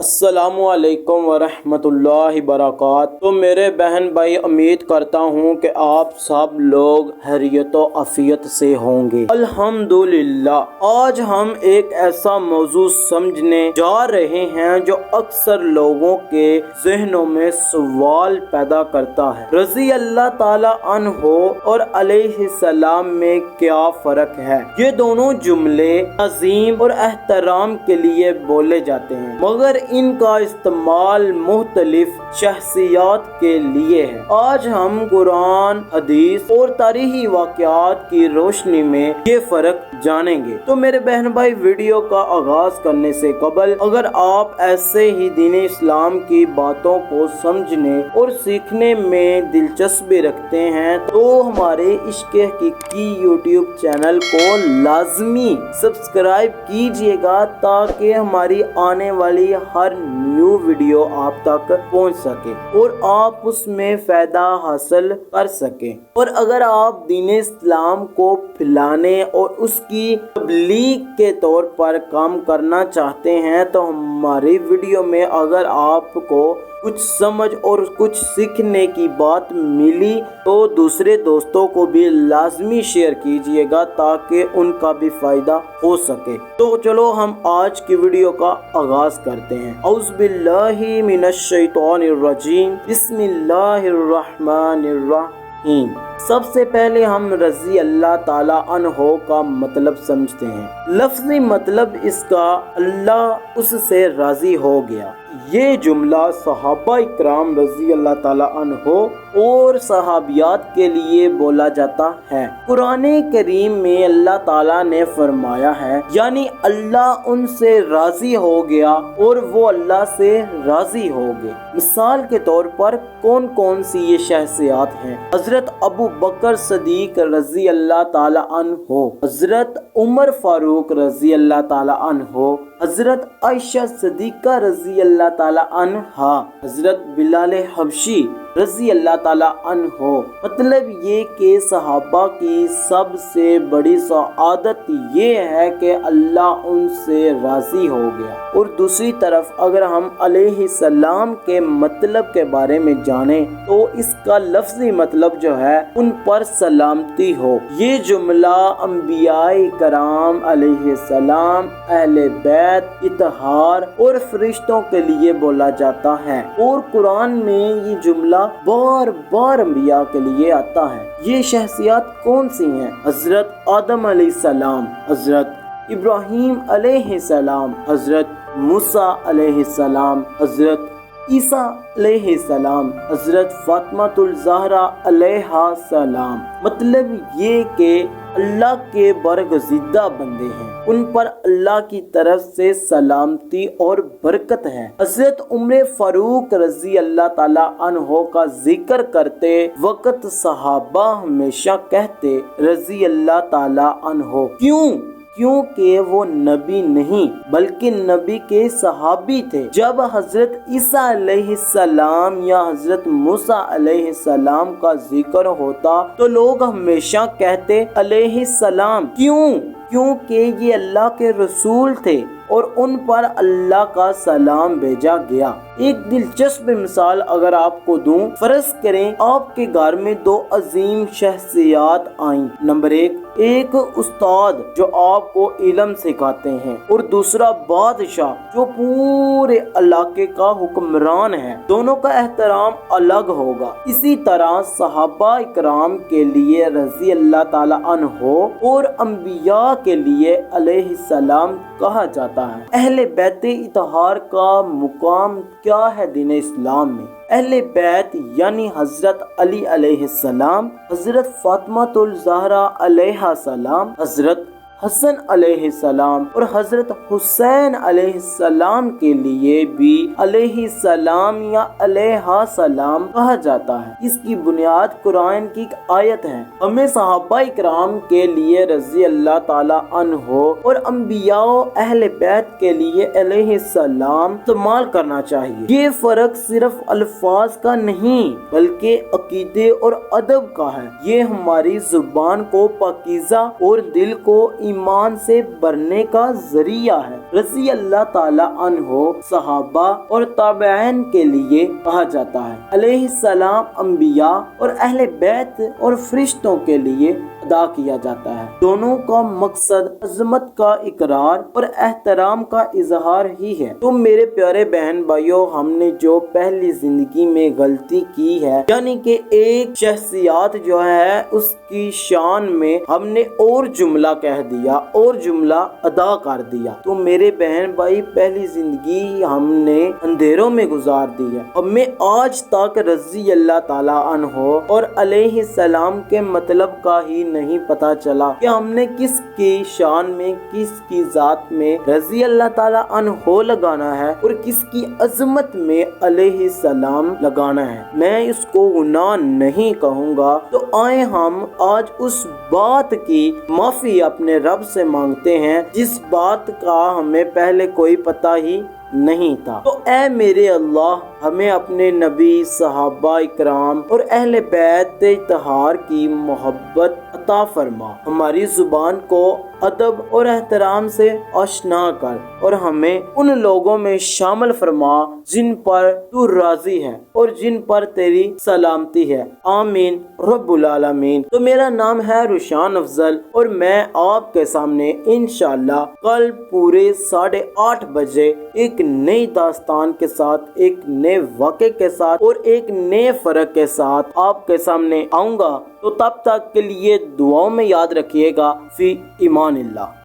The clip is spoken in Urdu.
السلام علیکم ورحمۃ اللہ وبرکاتہ۔ تو میرے بہن بھائی، امید کرتا ہوں کہ آپ سب لوگ خیریت و عافیت سے ہوں گے۔ الحمدللہ، آج ہم ایک ایسا موضوع سمجھنے جا رہے ہیں جو اکثر لوگوں کے ذہنوں میں سوال پیدا کرتا ہے۔ رضی اللہ تعالی عنہ اور علیہ السلام میں کیا فرق ہے؟ یہ دونوں جملے تعظیم اور احترام کے لیے بولے جاتے ہیں، مگر ان کا استعمال مختلف شخصیات کے لیے ہے۔ آج ہم قرآن، حدیث اور تاریخی واقعات کی روشنی میں یہ فرق جانیں گے۔ تو میرے بہن بھائی، ویڈیو کا آغاز کرنے سے قبل اگر آپ ایسے ہی دین اسلام کی باتوں کو سمجھنے اور سیکھنے میں دلچسپی رکھتے ہیں تو ہمارے عشق حقیقی یوٹیوب چینل کو لازمی سبسکرائب کیجیے گا تاکہ ہماری آنے والی ہر نیو ویڈیو آپ تک پہنچ سکے اور آپ اس میں فائدہ حاصل کر سکیں۔ اور اگر آپ دین اسلام کو پھیلانے اور اس کی تبلیغ کے طور پر کام کرنا چاہتے ہیں تو ہماری ویڈیو میں اگر آپ کو کچھ سمجھ اور کچھ سیکھنے کی بات ملی تو دوسرے دوستوں کو بھی لازمی شیئر کیجیے گا تاکہ ان کا بھی فائدہ ہو سکے۔ تو چلو ہم آج کی ویڈیو کا آغاز کرتے ہیں۔ اعوذ باللہ من الشیطان الرجیم، بسم اللہ الرحمن الرحیم۔ سب سے پہلے ہم رضی اللہ تعالی عنہ کا مطلب سمجھتے ہیں۔ لفظی مطلب اس کا اللہ اس سے راضی ہو گیا۔ یہ جملہ صحابہ اکرام رضی اللہ تعالی عنہ اور صحابیات کے لیے بولا جاتا ہے۔ قرآن کریم میں اللہ تعالیٰ نے فرمایا ہے، یعنی اللہ ان سے راضی ہو گیا اور وہ اللہ سے راضی ہو گئے۔ مثال کے طور پر کون کون سی یہ شخصیات ہیں؟ حضرت ابو بکر صدیق رضی اللہ تعالی عنہ، حضرت عمر فاروق رضی اللہ تعالی عنہ، حضرت عائشہ صدیقہ رضی اللہ تعالی عنہا، حضرت بلال حبشی رضی اللہ تعالی عنہ۔ مطلب یہ کہ صحابہ کی سب سے بڑی سعادت یہ ہے کہ اللہ ان سے راضی ہو گیا۔ اور دوسری طرف اگر ہم علیہ السلام کے مطلب کے بارے میں جانیں تو اس کا لفظی مطلب جو ہے ان پر سلامتی ہو۔ یہ جملہ انبیاء کرام علیہ السلام، اہل بیت، اطہار اور فرشتوں کے لیے بولا جاتا ہے، اور قرآن میں یہ جملہ بار بار انبیاء کے لیے آتا ہے۔ یہ شخصیات کون سی ہیں؟ حضرت آدم علیہ السلام، حضرت ابراہیم علیہ السلام، حضرت موسیٰ علیہ السلام، حضرت عیسیٰ علیہ السلام، حضرت فاطمہ الزہرا علیہ السلام۔ مطلب یہ کہ اللہ کے برگزیدہ بندے ہیں، ان پر اللہ کی طرف سے سلامتی اور برکت ہے۔ حضرت عمر فاروق رضی اللہ تعالی عنہ کا ذکر کرتے وقت صحابہ ہمیشہ کہتے رضی اللہ تعالی عنہ۔ کیونکہ وہ نبی نہیں بلکہ نبی کے صحابی تھے۔ جب حضرت عیسیٰ علیہ السلام یا حضرت موسیٰ علیہ السلام کا ذکر ہوتا تو لوگ ہمیشہ کہتے علیہ السلام۔ کیونکہ یہ اللہ کے رسول تھے اور ان پر اللہ کا سلام بھیجا گیا۔ ایک دلچسپ مثال اگر آپ کو دوں، فرض کریں آپ کے گھر میں دو عظیم شخصیات آئیں۔ نمبر ایک استاد جو آپ کو علم سکھاتے ہیں، اور دوسرا بادشاہ جو پورے علاقے کا حکمران ہے۔ دونوں کا احترام الگ ہوگا۔ اسی طرح صحابہ اکرام کے لیے رضی اللہ تعالی عنہ اور انبیاء کے لیے علیہ السلام کہا جاتا ہے۔ اہل بیت اطہار کا مقام کیا ہے دین اسلام میں؟ اہل بیت یعنی حضرت علی علیہ السلام، حضرت فاطمہ الزہرا علیہ السلام، حضرت حسن علیہ السلام اور حضرت حسین علیہ السلام کے لیے بھی علیہ السلام یا علیہ السلام کہا جاتا ہے۔ اس کی بنیاد قرآن کی ایک آیت ہے۔ ہمیں صحابہ اکرام کے لیے رضی اللہ تعالی عنہ اور انبیاء اہل بیت کے لیے علیہ السلام استعمال کرنا چاہیے۔ یہ فرق صرف الفاظ کا نہیں بلکہ عقیدے اور ادب کا ہے۔ یہ ہماری زبان کو پاکیزہ اور دل کو ایمان سے بھرنے کا ذریعہ ہے۔ رضی اللہ تعالی عنہ صحابہ اور تابعین کے لیے کہا جاتا ہے۔ علیہ السلام انبیاء اور اہل بیت اور فرشتوں کے لیے ادا کیا جاتا ہے۔ دونوں کا مقصد عظمت کا اقرار اور احترام کا اظہار ہی ہے۔ تو میرے پیارے بہن بھائیوں، ہم نے جو پہلی زندگی میں غلطی کی ہے، یعنی کہ ایک شخصیات جو ہے اس کی شان میں ہم نے اور جملہ کہہ دیا اور جملہ ادا کر دیا، تو میرے بہن بھائی پہلی زندگی ہم نے اندھیروں میں گزار دی ہے۔ ہمیں آج تک رضی اللہ تعالی عنہ اور علیہ السلام کے مطلب کا ہی نہیں پتا چلا کہ ہم نے کس کی شان میں، کس کی ذات میں رضی اللہ تعالی عنہ لگانا ہے اور کس کی عظمت میں علیہ السلام لگانا ہے۔ میں اس کو گناہ نہیں کہوں گا، تو آئے ہم آج اس بات کی معافی اپنے رب سے مانگتے ہیں جس بات کا ہمیں پہلے کوئی پتہ ہی نہیں تھا۔ تو اے میرے اللہ، ہمیں اپنے نبی، صحابہ اکرام اور اہل بیت طہار کی محبت عطا فرما، ہماری زبان کو ادب اور احترام سے آشنا کر اور ہمیں ان لوگوں میں شامل فرما جن پر تو راضی ہے اور جن پر تیری سلامتی ہے، آمین رب العالمین۔ تو میرا نام ہے روشان افضل اور میں آپ کے سامنے انشاءاللہ کل پورے 8:30 بجے ایک نئی داستان کے ساتھ، ایک نئے واقعے کے ساتھ اور ایک نئے فرق کے ساتھ آپ کے سامنے آؤں گا۔ تو تب تک کے لیے دعاؤں میں یاد رکھیے گا، فی ایمان اللہ۔